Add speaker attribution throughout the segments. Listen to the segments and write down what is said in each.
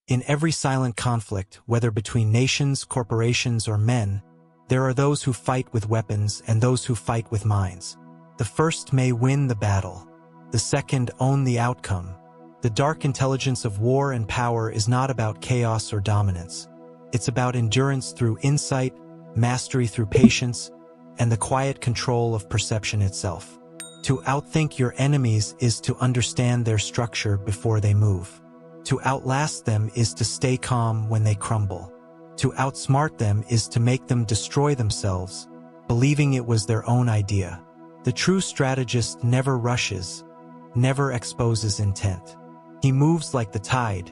Speaker 1: In every silent conflict, whether between nations, corporations, or men, there are those who fight with weapons and those who fight with minds. The first may win the battle. The second own the outcome. The dark intelligence of war and power is not about chaos or dominance. It's about endurance through insight, mastery through patience, and the quiet control of perception itself. To outthink your enemies is to understand their structure before they move. To outlast them is to stay calm when they crumble. To outsmart them is to make them destroy themselves, believing it was their own idea. The true strategist never rushes, never exposes intent. He moves like the tide,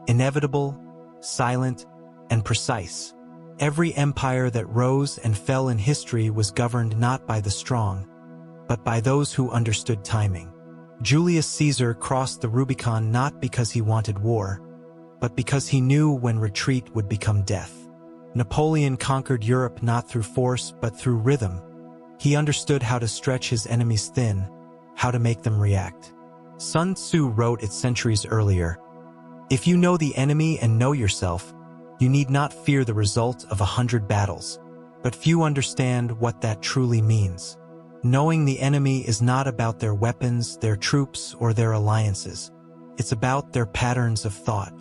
Speaker 1: inevitable, silent, and precise. Every empire that rose and fell in history was governed not by the strong, but by those who understood timing. Julius Caesar crossed the Rubicon not because he wanted war, but because he knew when retreat would become death. Napoleon conquered Europe not through force but through rhythm. He understood how to stretch his enemies thin, how to make them react. Sun Tzu wrote it centuries earlier, "If you know the enemy and know yourself, you need not fear the result of 100 battles." But few understand what that truly means. Knowing the enemy is not about their weapons, their troops, or their alliances. It's about their patterns of thought.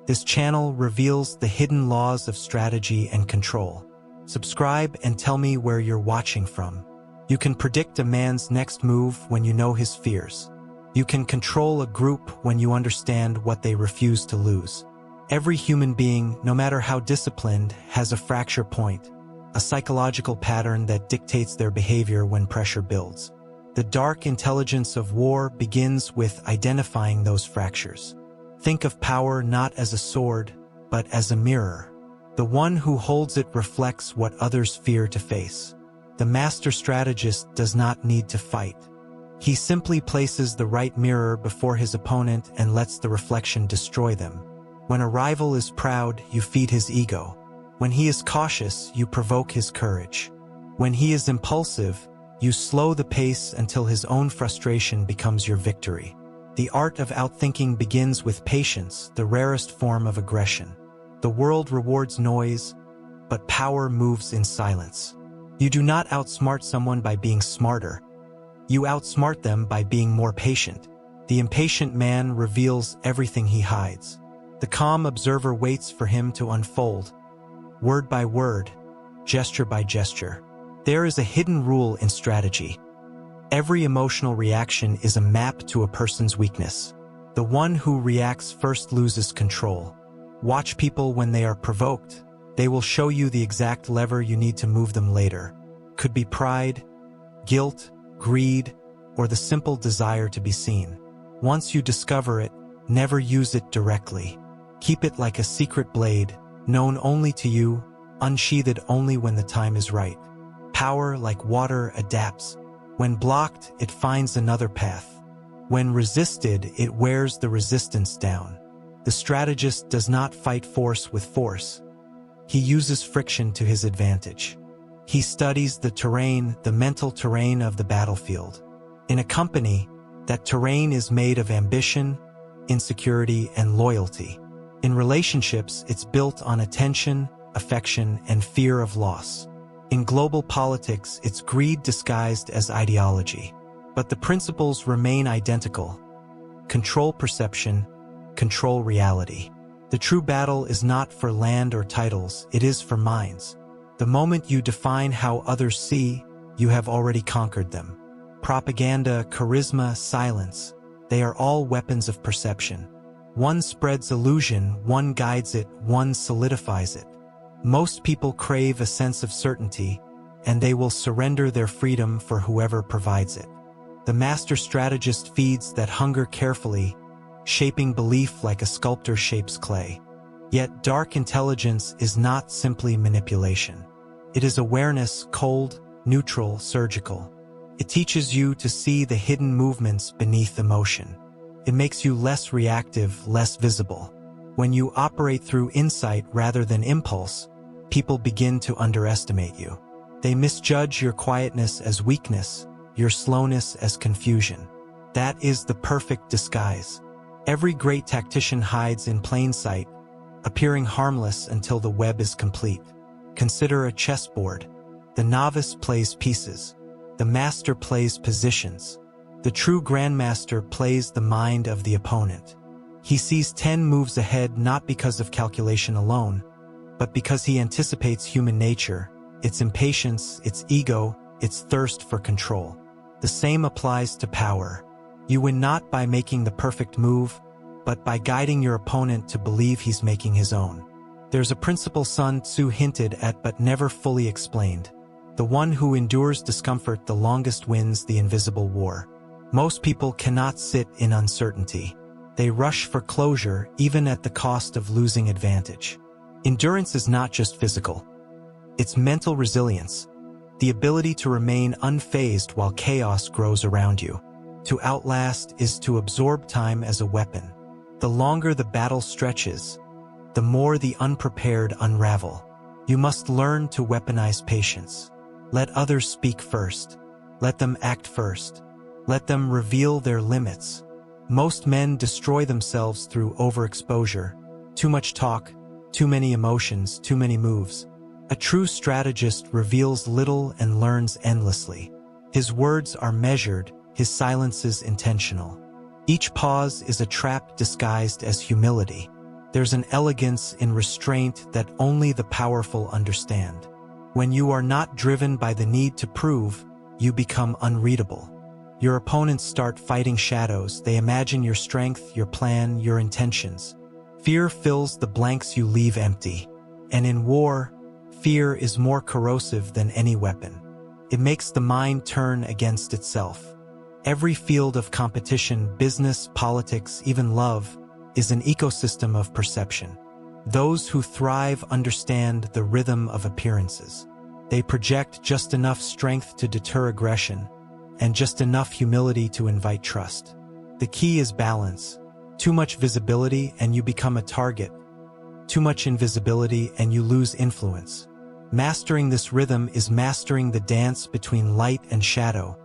Speaker 1: This channel reveals the hidden laws of strategy and control. Subscribe and tell me where you're watching from. You can predict a man's next move when you know his fears. You can control a group when you understand what they refuse to lose. Every human being, no matter how disciplined, has a fracture point, a psychological pattern that dictates their behavior when pressure builds. The dark intelligence of war begins with identifying those fractures. Think of power not as a sword, but as a mirror. The one who holds it reflects what others fear to face. The master strategist does not need to fight. He simply places the right mirror before his opponent and lets the reflection destroy them. When a rival is proud, you feed his ego. When he is cautious, you provoke his courage. When he is impulsive, you slow the pace until his own frustration becomes your victory. The art of outthinking begins with patience, the rarest form of aggression. The world rewards noise, but power moves in silence. You do not outsmart someone by being smarter. You outsmart them by being more patient. The impatient man reveals everything he hides. The calm observer waits for him to unfold, word by word, gesture by gesture. There is a hidden rule in strategy. Every emotional reaction is a map to a person's weakness. The one who reacts first loses control. Watch people when they are provoked. They will show you the exact lever you need to move them later. Could be pride, guilt, greed, or the simple desire to be seen. Once you discover it, never use it directly. Keep it like a secret blade, known only to you, unsheathed only when the time is right. Power, like water, adapts. When blocked, it finds another path. When resisted, it wears the resistance down. The strategist does not fight force with force. He uses friction to his advantage. He studies the terrain, the mental terrain of the battlefield. In a company, that terrain is made of ambition, insecurity, and loyalty. In relationships, it's built on attention, affection, and fear of loss. In global politics, it's greed disguised as ideology. But the principles remain identical. Control perception, control reality. The true battle is not for land or titles, it is for minds. The moment you define how others see, you have already conquered them. Propaganda, charisma, silence, they are all weapons of perception. One spreads illusion, one guides it, one solidifies it. Most people crave a sense of certainty, and they will surrender their freedom for whoever provides it. The master strategist feeds that hunger carefully, shaping belief like a sculptor shapes clay. Yet dark intelligence is not simply manipulation. It is awareness, cold, neutral, surgical. It teaches you to see the hidden movements beneath emotion. It makes you less reactive, less visible. When you operate through insight rather than impulse, people begin to underestimate you. They misjudge your quietness as weakness, your slowness as confusion. That is the perfect disguise. Every great tactician hides in plain sight, appearing harmless until the web is complete. Consider a chessboard. The novice plays pieces. The master plays positions. The true grandmaster plays the mind of the opponent. He sees 10 moves ahead not because of calculation alone, but because he anticipates human nature, its impatience, its ego, its thirst for control. The same applies to power. You win not by making the perfect move, but by guiding your opponent to believe he's making his own. There's a principle Sun Tzu hinted at but never fully explained. The one who endures discomfort the longest wins the invisible war. Most people cannot sit in uncertainty. They rush for closure even at the cost of losing advantage. Endurance is not just physical. It's mental resilience, the ability to remain unfazed while chaos grows around you. To outlast is to absorb time as a weapon. The longer the battle stretches, the more the unprepared unravel. You must learn to weaponize patience. Let others speak first. Let them act first. Let them reveal their limits. Most men destroy themselves through overexposure. Too much talk, too many emotions, too many moves. A true strategist reveals little and learns endlessly. His words are measured, his silences intentional. Each pause is a trap disguised as humility. There's an elegance in restraint that only the powerful understand. When you are not driven by the need to prove, you become unreadable. Your opponents start fighting shadows. They imagine your strength, your plan, your intentions. Fear fills the blanks you leave empty. And in war, fear is more corrosive than any weapon. It makes the mind turn against itself. Every field of competition, business, politics, even love, is an ecosystem of perception. Those who thrive understand the rhythm of appearances. They project just enough strength to deter aggression, and just enough humility to invite trust. The key is balance. Too much visibility and you become a target. Too much invisibility and you lose influence. Mastering this rhythm is mastering the dance between light and shadow,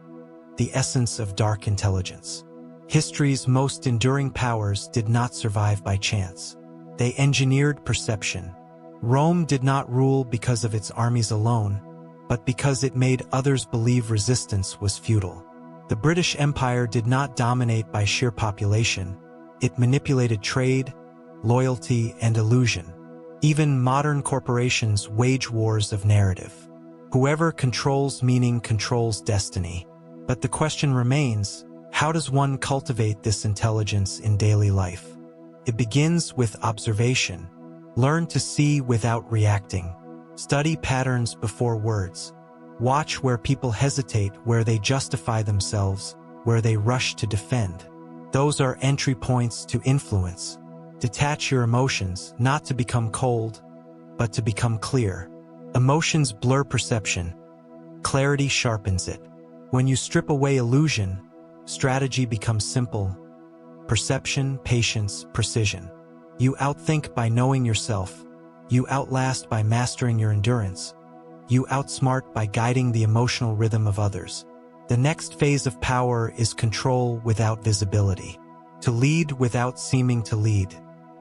Speaker 1: the essence of dark intelligence. History's most enduring powers did not survive by chance. They engineered perception. Rome did not rule because of its armies alone, but because it made others believe resistance was futile. The British Empire did not dominate by sheer population. It manipulated trade, loyalty, and illusion. Even modern corporations wage wars of narrative. Whoever controls meaning controls destiny. But the question remains, how does one cultivate this intelligence in daily life? It begins with observation. Learn to see without reacting. Study patterns before words. Watch where people hesitate, where they justify themselves, where they rush to defend. Those are entry points to influence. Detach your emotions, not to become cold, but to become clear. Emotions blur perception. Clarity sharpens it. When you strip away illusion, strategy becomes simple. Perception, patience, precision. You outthink by knowing yourself. You outlast by mastering your endurance. You outsmart by guiding the emotional rhythm of others. The next phase of power is control without visibility. To lead without seeming to lead.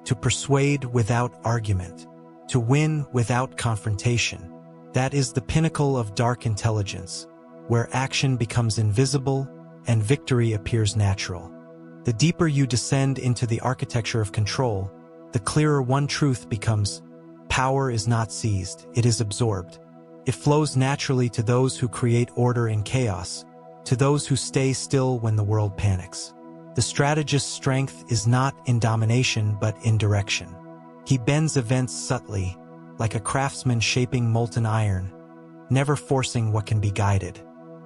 Speaker 1: To persuade without argument. To win without confrontation. That is the pinnacle of dark intelligence, where action becomes invisible and victory appears natural. The deeper you descend into the architecture of control, the clearer one truth becomes: power is not seized, it is absorbed. It flows naturally to those who create order in chaos, to those who stay still when the world panics. The strategist's strength is not in domination but in direction. He bends events subtly, like a craftsman shaping molten iron, never forcing what can be guided.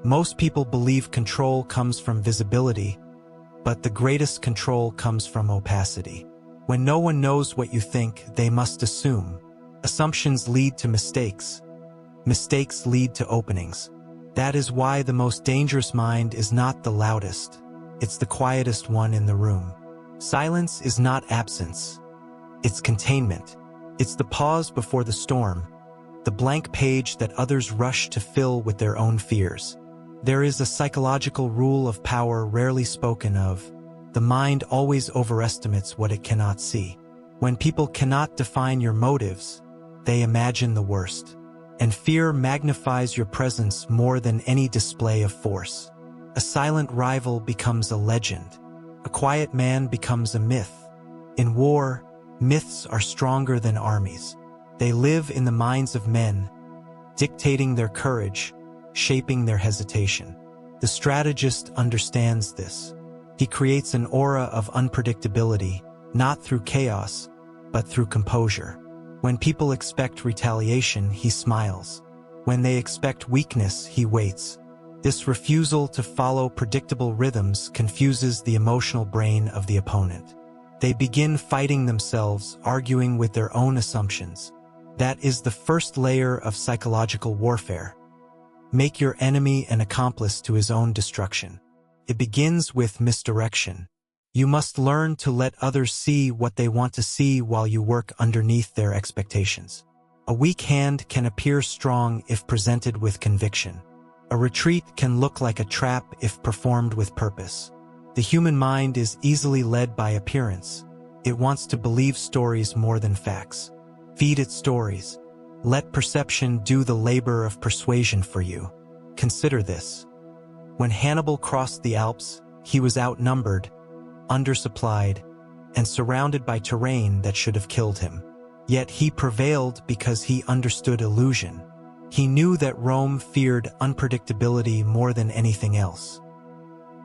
Speaker 1: Most people believe control comes from visibility, but the greatest control comes from opacity. When no one knows what you think, they must assume. Assumptions lead to mistakes. Mistakes lead to openings. That is why the most dangerous mind is not the loudest. It's the quietest one in the room. Silence is not absence. It's containment. It's the pause before the storm, the blank page that others rush to fill with their own fears. There is a psychological rule of power rarely spoken of. The mind always overestimates what it cannot see. When people cannot define your motives, they imagine the worst. And fear magnifies your presence more than any display of force. A silent rival becomes a legend. A quiet man becomes a myth. In war, myths are stronger than armies. They live in the minds of men, dictating their courage, shaping their hesitation. The strategist understands this. He creates an aura of unpredictability, not through chaos, but through composure. When people expect retaliation, he smiles. When they expect weakness, he waits. This refusal to follow predictable rhythms confuses the emotional brain of the opponent. They begin fighting themselves, arguing with their own assumptions. That is the first layer of psychological warfare. Make your enemy an accomplice to his own destruction. It begins with misdirection. You must learn to let others see what they want to see while you work underneath their expectations. A weak hand can appear strong if presented with conviction. A retreat can look like a trap if performed with purpose. The human mind is easily led by appearance. It wants to believe stories more than facts. Feed it stories. Let perception do the labor of persuasion for you. Consider this. When Hannibal crossed the Alps, he was outnumbered, undersupplied, and surrounded by terrain that should have killed him. Yet he prevailed because he understood illusion. He knew that Rome feared unpredictability more than anything else.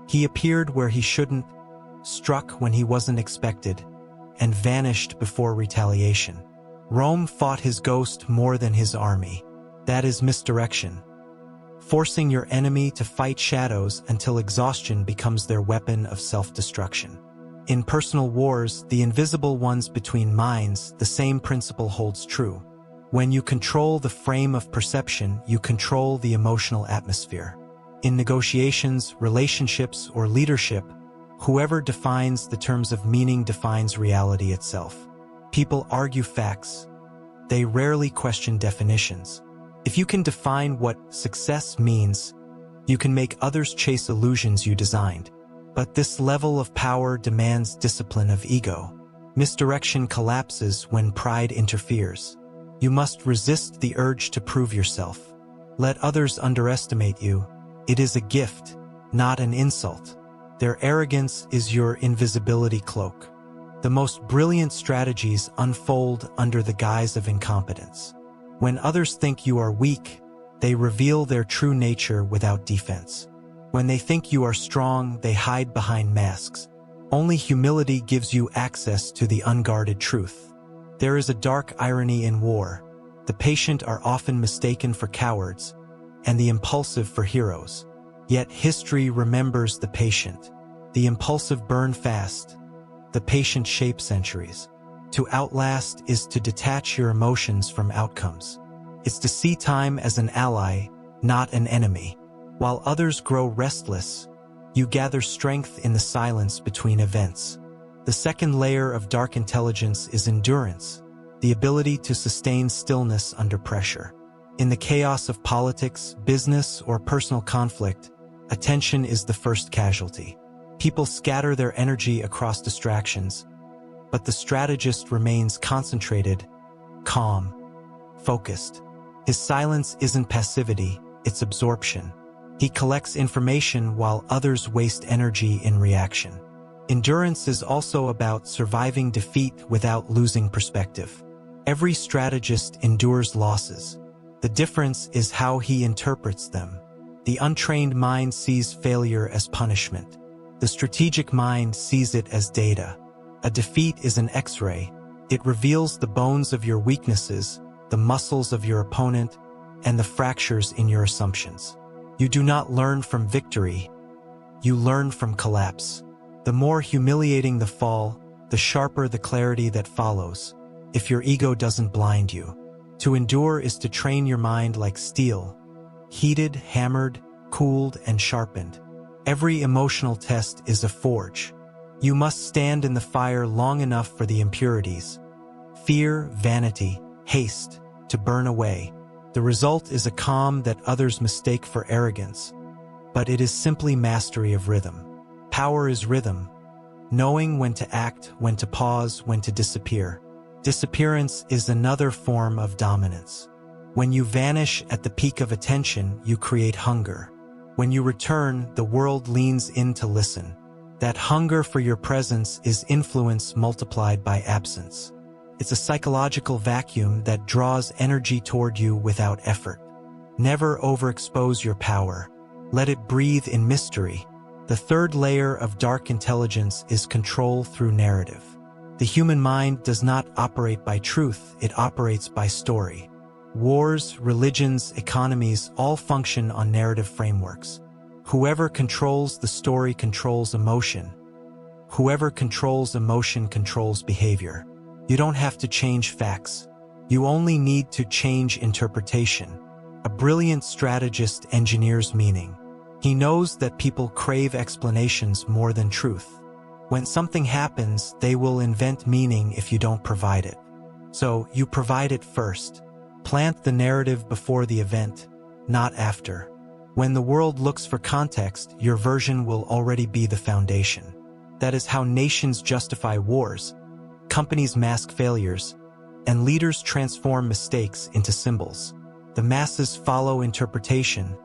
Speaker 1: He appeared where he shouldn't, struck when he wasn't expected, and vanished before retaliation. Rome fought his ghost more than his army. That is misdirection. Forcing your enemy to fight shadows until exhaustion becomes their weapon of self-destruction. In personal wars, the invisible ones between minds, the same principle holds true. When you control the frame of perception, you control the emotional atmosphere. In negotiations, relationships, or leadership, whoever defines the terms of meaning defines reality itself. People argue facts. They rarely question definitions. If you can define what success means, you can make others chase illusions you designed. But this level of power demands discipline of ego. Misdirection collapses when pride interferes. You must resist the urge to prove yourself. Let others underestimate you. It is a gift, not an insult. Their arrogance is your invisibility cloak. The most brilliant strategies unfold under the guise of incompetence. When others think you are weak, they reveal their true nature without defense. When they think you are strong, they hide behind masks. Only humility gives you access to the unguarded truth. There is a dark irony in war. The patient are often mistaken for cowards, and the impulsive for heroes. Yet history remembers the patient. The impulsive burn fast. The patient shapes centuries. To outlast is to detach your emotions from outcomes. It's to see time as an ally, not an enemy. While others grow restless, you gather strength in the silence between events. The second layer of dark intelligence is endurance, the ability to sustain stillness under pressure. In the chaos of politics, business, or personal conflict, attention is the first casualty. People scatter their energy across distractions, but the strategist remains concentrated, calm, focused. His silence isn't passivity, it's absorption. He collects information while others waste energy in reaction. Endurance is also about surviving defeat without losing perspective. Every strategist endures losses. The difference is how he interprets them. The untrained mind sees failure as punishment. The strategic mind sees it as data. A defeat is an X-ray. It reveals the bones of your weaknesses, the muscles of your opponent, and the fractures in your assumptions. You do not learn from victory. You learn from collapse. The more humiliating the fall, the sharper the clarity that follows, if your ego doesn't blind you. To endure is to train your mind like steel, heated, hammered, cooled, and sharpened. Every emotional test is a forge. You must stand in the fire long enough for the impurities, fear, vanity, haste, to burn away. The result is a calm that others mistake for arrogance, but it is simply mastery of rhythm. Power is rhythm, knowing when to act, when to pause, when to disappear. Disappearance is another form of dominance. When you vanish at the peak of attention, you create hunger. When you return, the world leans in to listen. That hunger for your presence is influence multiplied by absence. It's a psychological vacuum that draws energy toward you without effort. Never overexpose your power. Let it breathe in mystery. The third layer of dark intelligence is control through narrative. The human mind does not operate by truth, it operates by story. Wars, religions, economies all function on narrative frameworks. Whoever controls the story controls emotion. Whoever controls emotion controls behavior. You don't have to change facts. You only need to change interpretation. A brilliant strategist engineers meaning. He knows that people crave explanations more than truth. When something happens, they will invent meaning if you don't provide it. So, you provide it first. Plant the narrative before the event, not after. When the world looks for context, your version will already be the foundation. That is how nations justify wars, companies mask failures, and leaders transform mistakes into symbols. The masses follow interpretation,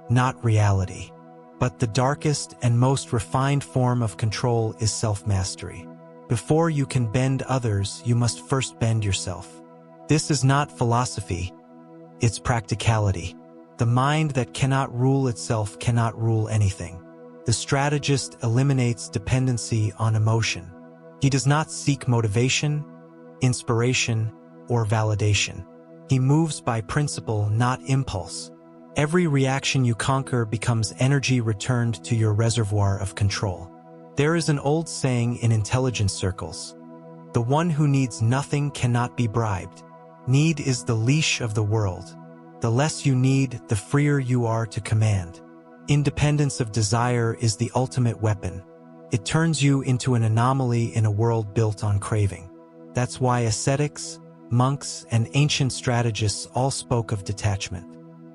Speaker 1: not reality. But the darkest and most refined form of control is self-mastery. Before you can bend others, you must first bend yourself. This is not philosophy, it's practicality. The mind that cannot rule itself cannot rule anything. The strategist eliminates dependency on emotion. He does not seek motivation, inspiration, or validation. He moves by principle, not impulse. Every reaction you conquer becomes energy returned to your reservoir of control. There is an old saying in intelligence circles: the one who needs nothing cannot be bribed. Need is the leash of the world. The less you need, the freer you are to command. Independence of desire is the ultimate weapon. It turns you into an anomaly in a world built on craving. That's why ascetics, monks, and ancient strategists all spoke of detachment.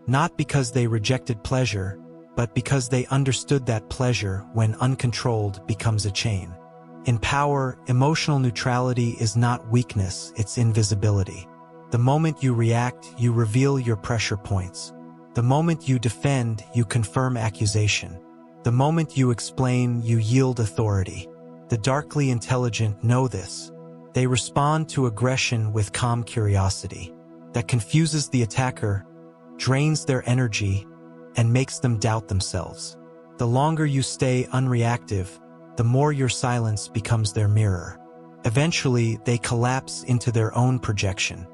Speaker 1: Not because they rejected pleasure, but because they understood that pleasure, when uncontrolled, becomes a chain. In power, emotional neutrality is not weakness, it's invisibility. The moment you react, you reveal your pressure points. The moment you defend, you confirm accusation. The moment you explain, you yield authority. The darkly intelligent know this. They respond to aggression with calm curiosity. That confuses the attacker, drains their energy, and makes them doubt themselves. The longer you stay unreactive, the more your silence becomes their mirror. Eventually, they collapse into their own projection.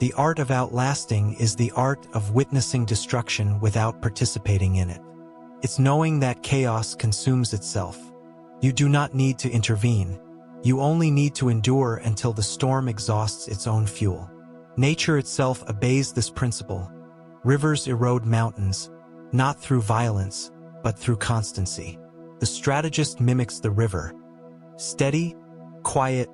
Speaker 1: The art of outlasting is the art of witnessing destruction without participating in it. It's knowing that chaos consumes itself. You do not need to intervene. You only need to endure until the storm exhausts its own fuel. Nature itself obeys this principle. Rivers erode mountains, not through violence, but through constancy. The strategist mimics the river. Steady, quiet,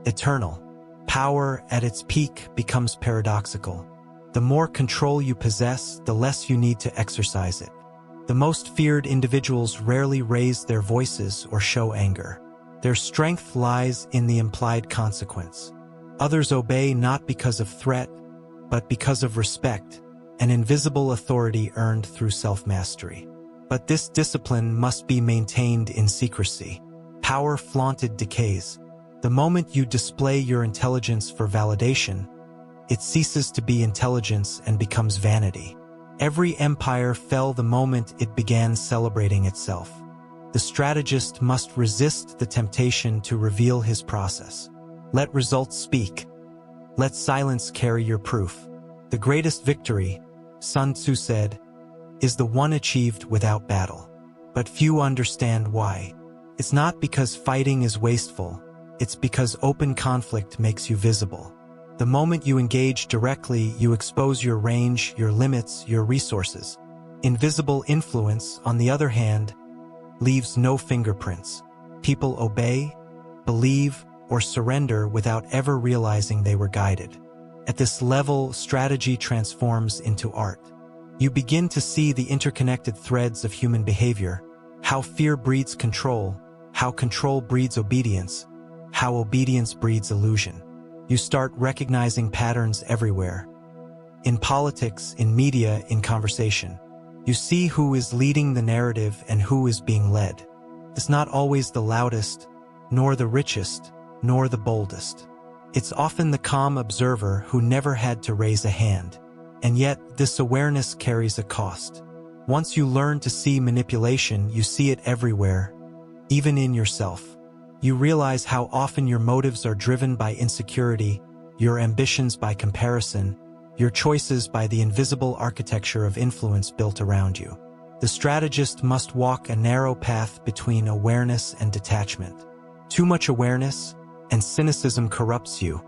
Speaker 1: eternal. Power at its peak becomes paradoxical. The more control you possess, the less you need to exercise it. The most feared individuals rarely raise their voices or show anger. Their strength lies in the implied consequence. Others obey not because of threat, but because of respect, an invisible authority earned through self-mastery. But this discipline must be maintained in secrecy. Power flaunted decays. The moment you display your intelligence for validation, it ceases to be intelligence and becomes vanity. Every empire fell the moment it began celebrating itself. The strategist must resist the temptation to reveal his process. Let results speak. Let silence carry your proof. The greatest victory, Sun Tzu said, is the one achieved without battle. But few understand why. It's not because fighting is wasteful. It's because open conflict makes you visible. The moment you engage directly, you expose your range, your limits, your resources. Invisible influence, on the other hand, leaves no fingerprints. People obey, believe, or surrender without ever realizing they were guided. At this level, strategy transforms into art. You begin to see the interconnected threads of human behavior, how fear breeds control, how control breeds obedience, how obedience breeds illusion. You start recognizing patterns everywhere. In politics, in media, in conversation. You see who is leading the narrative and who is being led. It's not always the loudest, nor the richest, nor the boldest. It's often the calm observer who never had to raise a hand. And yet, this awareness carries a cost. Once you learn to see manipulation, you see it everywhere, even in yourself. You realize how often your motives are driven by insecurity, your ambitions by comparison, your choices by the invisible architecture of influence built around you. The strategist must walk a narrow path between awareness and detachment. Too much awareness, and cynicism corrupts you.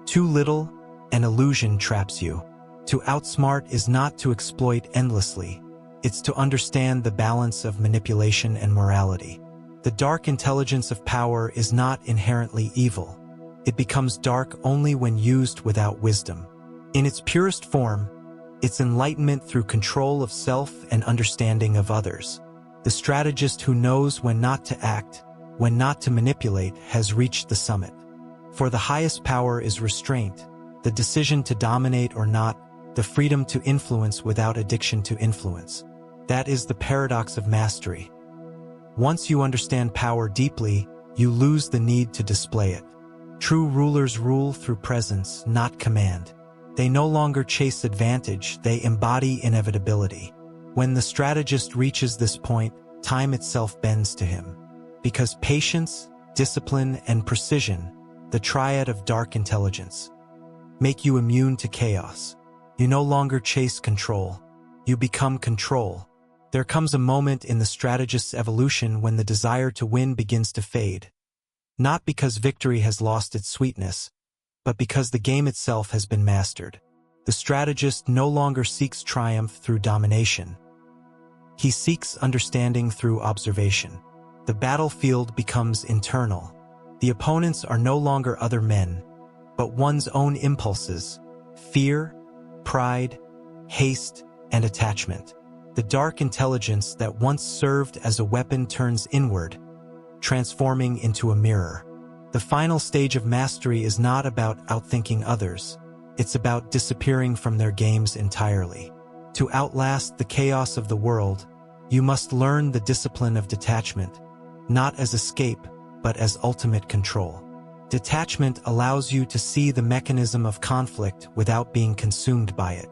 Speaker 1: Too little, and illusion traps you. To outsmart is not to exploit endlessly. It's to understand the balance of manipulation and morality. The dark intelligence of power is not inherently evil. It becomes dark only when used without wisdom. In its purest form, it's enlightenment through control of self and understanding of others. The strategist who knows when not to act, when not to manipulate, has reached the summit. For the highest power is restraint, the decision to dominate or not, the freedom to influence without addiction to influence. That is the paradox of mastery. Once you understand power deeply, you lose the need to display it. True rulers rule through presence, not command. They no longer chase advantage, they embody inevitability. When the strategist reaches this point, time itself bends to him. Because patience, discipline, and precision, the triad of dark intelligence, make you immune to chaos. You no longer chase control. You become control. There comes a moment in the strategist's evolution when the desire to win begins to fade. Not because victory has lost its sweetness, but because the game itself has been mastered. The strategist no longer seeks triumph through domination. He seeks understanding through observation. The battlefield becomes internal. The opponents are no longer other men, but one's own impulses, fear, pride, haste, and attachment. The dark intelligence that once served as a weapon turns inward, transforming into a mirror. The final stage of mastery is not about outthinking others. It's about disappearing from their games entirely. To outlast the chaos of the world, you must learn the discipline of detachment, not as escape, but as ultimate control. Detachment allows you to see the mechanism of conflict without being consumed by it.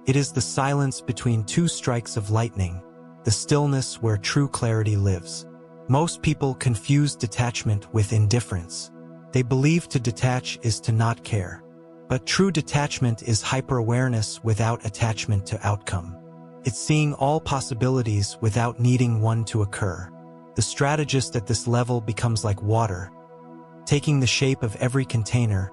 Speaker 1: It is the silence between two strikes of lightning, the stillness where true clarity lives. Most people confuse detachment with indifference. They believe to detach is to not care. But true detachment is hyper-awareness without attachment to outcome. It's seeing all possibilities without needing one to occur. The strategist at this level becomes like water, taking the shape of every container,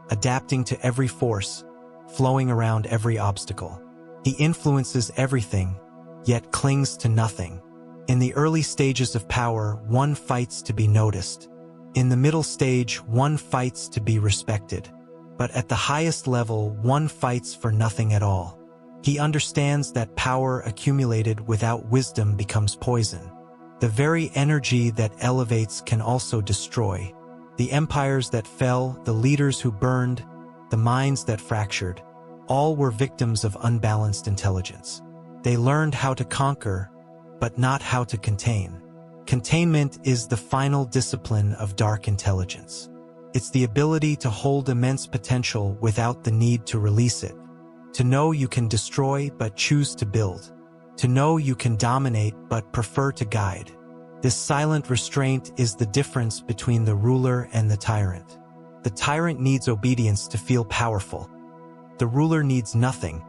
Speaker 1: adapting to every force, flowing around every obstacle. He influences everything, yet clings to nothing. In the early stages of power, one fights to be noticed. In the middle stage, one fights to be respected. But at the highest level, one fights for nothing at all. He understands that power accumulated without wisdom becomes poison. The very energy that elevates can also destroy. The empires that fell, the leaders who burned, the minds that fractured, all were victims of unbalanced intelligence. They learned how to conquer, but not how to contain. Containment is the final discipline of dark intelligence. It's the ability to hold immense potential without the need to release it. To know you can destroy but choose to build. To know you can dominate but prefer to guide. This silent restraint is the difference between the ruler and the tyrant. The tyrant needs obedience to feel powerful. The ruler needs nothing,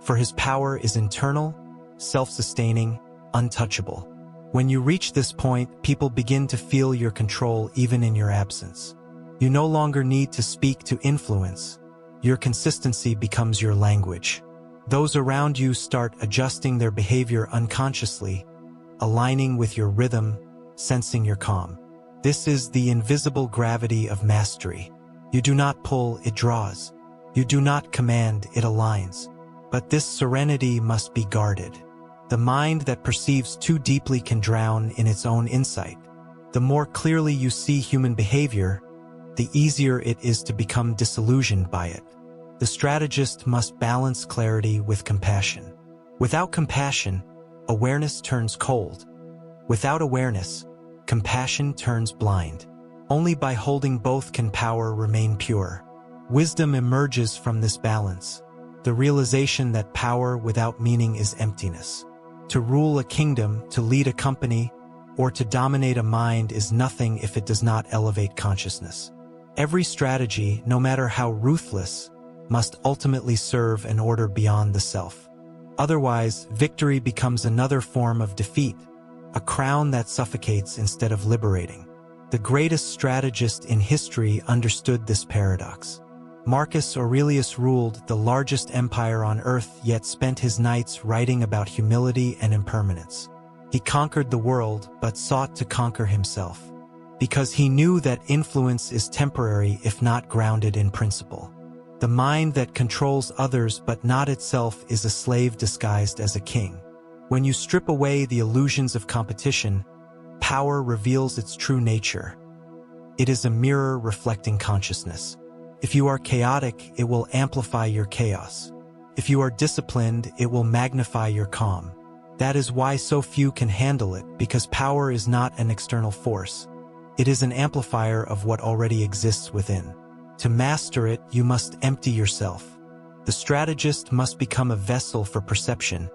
Speaker 1: for his power is internal, self-sustaining, untouchable. When you reach this point, people begin to feel your control even in your absence. You no longer need to speak to influence. Your consistency becomes your language. Those around you start adjusting their behavior unconsciously, aligning with your rhythm, sensing your calm. This is the invisible gravity of mastery. You do not pull, it draws. You do not command, it aligns. But this serenity must be guarded. The mind that perceives too deeply can drown in its own insight. The more clearly you see human behavior, the easier it is to become disillusioned by it. The strategist must balance clarity with compassion. Without compassion, awareness turns cold. Without awareness, compassion turns blind. Only by holding both can power remain pure. Wisdom emerges from this balance, the realization that power without meaning is emptiness. To rule a kingdom, to lead a company, or to dominate a mind is nothing if it does not elevate consciousness. Every strategy, no matter how ruthless, must ultimately serve an order beyond the self. Otherwise, victory becomes another form of defeat, a crown that suffocates instead of liberating. The greatest strategist in history understood this paradox. Marcus Aurelius ruled the largest empire on earth, yet spent his nights writing about humility and impermanence. He conquered the world, but sought to conquer himself, because he knew that influence is temporary if not grounded in principle. The mind that controls others but not itself is a slave disguised as a king. When you strip away the illusions of competition, power reveals its true nature. It is a mirror reflecting consciousness. If you are chaotic, it will amplify your chaos. If you are disciplined, it will magnify your calm. That is why so few can handle it, because power is not an external force. It is an amplifier of what already exists within. To master it, you must empty yourself. The strategist must become a vessel for perception,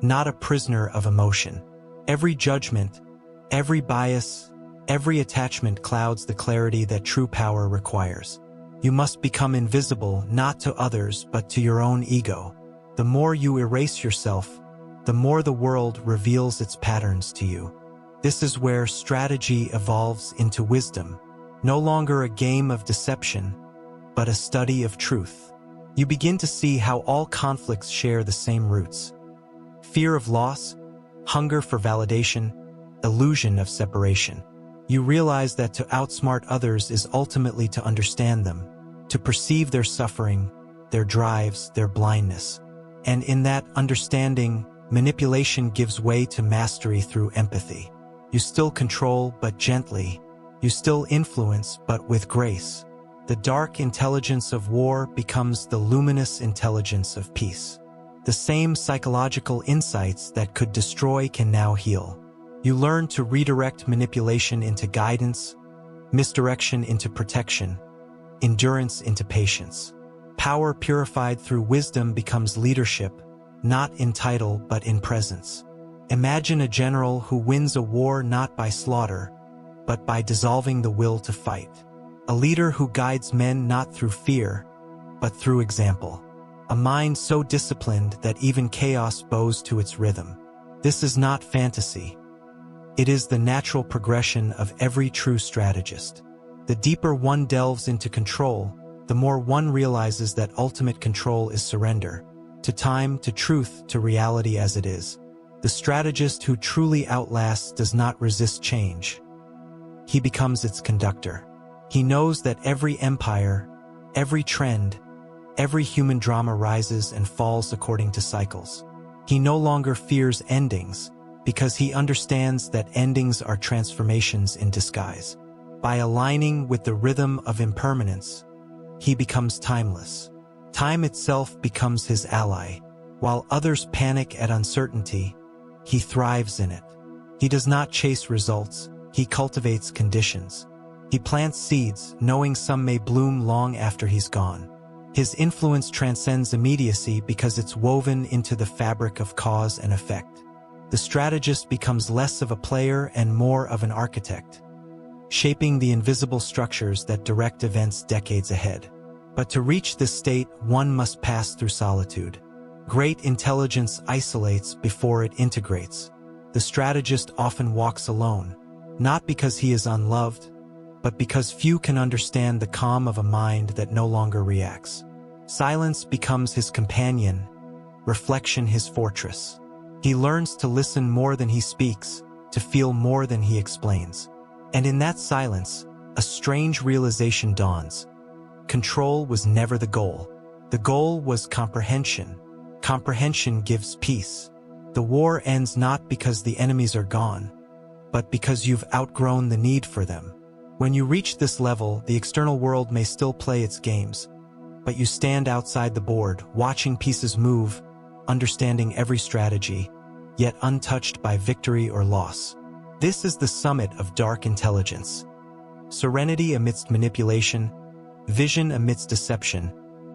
Speaker 1: not a prisoner of emotion. Every judgment, every bias, every attachment clouds the clarity that true power requires. You must become invisible, not to others, but to your own ego. The more you erase yourself, the more the world reveals its patterns to you. This is where strategy evolves into wisdom, no longer a game of deception, but a study of truth. You begin to see how all conflicts share the same roots: fear of loss, hunger for validation, illusion of separation. You realize that to outsmart others is ultimately to understand them, to perceive their suffering, their drives, their blindness. And in that understanding, manipulation gives way to mastery through empathy. You still control, but gently. You still influence, but with grace. The dark intelligence of war becomes the luminous intelligence of peace. The same psychological insights that could destroy can now heal. You learn to redirect manipulation into guidance, misdirection into protection, endurance into patience. Power purified through wisdom becomes leadership, not in title but in presence. Imagine a general who wins a war not by slaughter, but by dissolving the will to fight. A leader who guides men not through fear, but through example. A mind so disciplined that even chaos bows to its rhythm. This is not fantasy. It is the natural progression of every true strategist. The deeper one delves into control, the more one realizes that ultimate control is surrender, to time, to truth, to reality as it is. The strategist who truly outlasts does not resist change. He becomes its conductor. He knows that every empire, every trend, every human drama rises and falls according to cycles. He no longer fears endings, because he understands that endings are transformations in disguise. By aligning with the rhythm of impermanence, he becomes timeless. Time itself becomes his ally. While others panic at uncertainty, he thrives in it. He does not chase results, he cultivates conditions. He plants seeds, knowing some may bloom long after he's gone. His influence transcends immediacy because it's woven into the fabric of cause and effect. The strategist becomes less of a player and more of an architect, shaping the invisible structures that direct events decades ahead. But to reach this state, one must pass through solitude. Great intelligence isolates before it integrates. The strategist often walks alone, not because he is unloved, but because few can understand the calm of a mind that no longer reacts. Silence becomes his companion, reflection his fortress. He learns to listen more than he speaks, to feel more than he explains. And in that silence, a strange realization dawns. Control was never the goal. The goal was comprehension. Comprehension gives peace. The war ends not because the enemies are gone, but because you've outgrown the need for them. When you reach this level, the external world may still play its games, but you stand outside the board, watching pieces move, understanding every strategy, yet untouched by victory or loss. This is the summit of dark intelligence. Serenity amidst manipulation, vision amidst deception,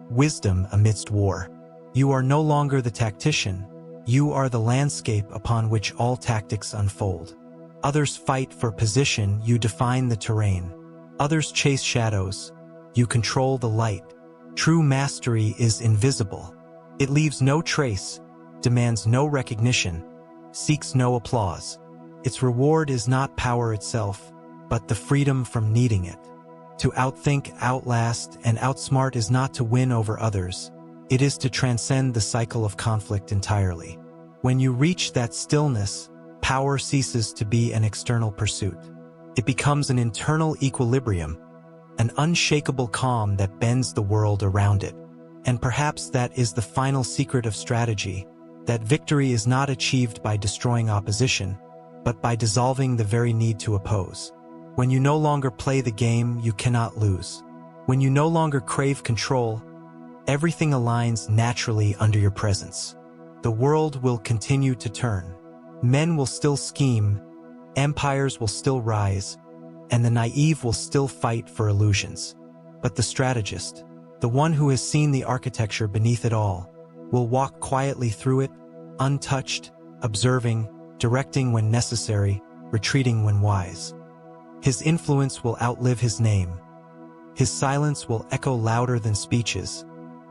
Speaker 1: wisdom amidst war. You are no longer the tactician, you are the landscape upon which all tactics unfold. Others fight for position, you define the terrain. Others chase shadows, you control the light. True mastery is invisible. It leaves no trace, demands no recognition, seeks no applause. Its reward is not power itself, but the freedom from needing it. To outthink, outlast, and outsmart is not to win over others. It is to transcend the cycle of conflict entirely. When you reach that stillness, power ceases to be an external pursuit. It becomes an internal equilibrium, an unshakable calm that bends the world around it. And perhaps that is the final secret of strategy, that victory is not achieved by destroying opposition, but by dissolving the very need to oppose. When you no longer play the game, you cannot lose. When you no longer crave control, everything aligns naturally under your presence. The world will continue to turn. Men will still scheme, empires will still rise, and the naive will still fight for illusions. But the strategist, the one who has seen the architecture beneath it all, will walk quietly through it, untouched, observing, directing when necessary, retreating when wise. His influence will outlive his name. His silence will echo louder than speeches,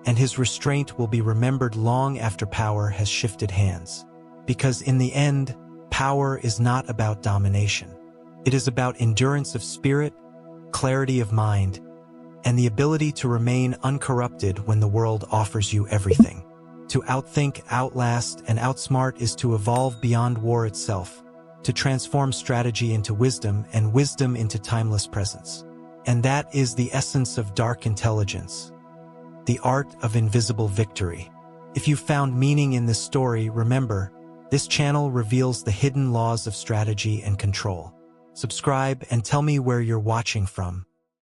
Speaker 1: and his restraint will be remembered long after power has shifted hands. Because in the end, power is not about domination. It is about endurance of spirit, clarity of mind, and the ability to remain uncorrupted when the world offers you everything. To outthink, outlast, and outsmart is to evolve beyond war itself, to transform strategy into wisdom and wisdom into timeless presence. And that is the essence of dark intelligence, the art of invisible victory. If you found meaning in this story, remember, this channel reveals the hidden laws of strategy and control. Subscribe and tell me where you're watching from.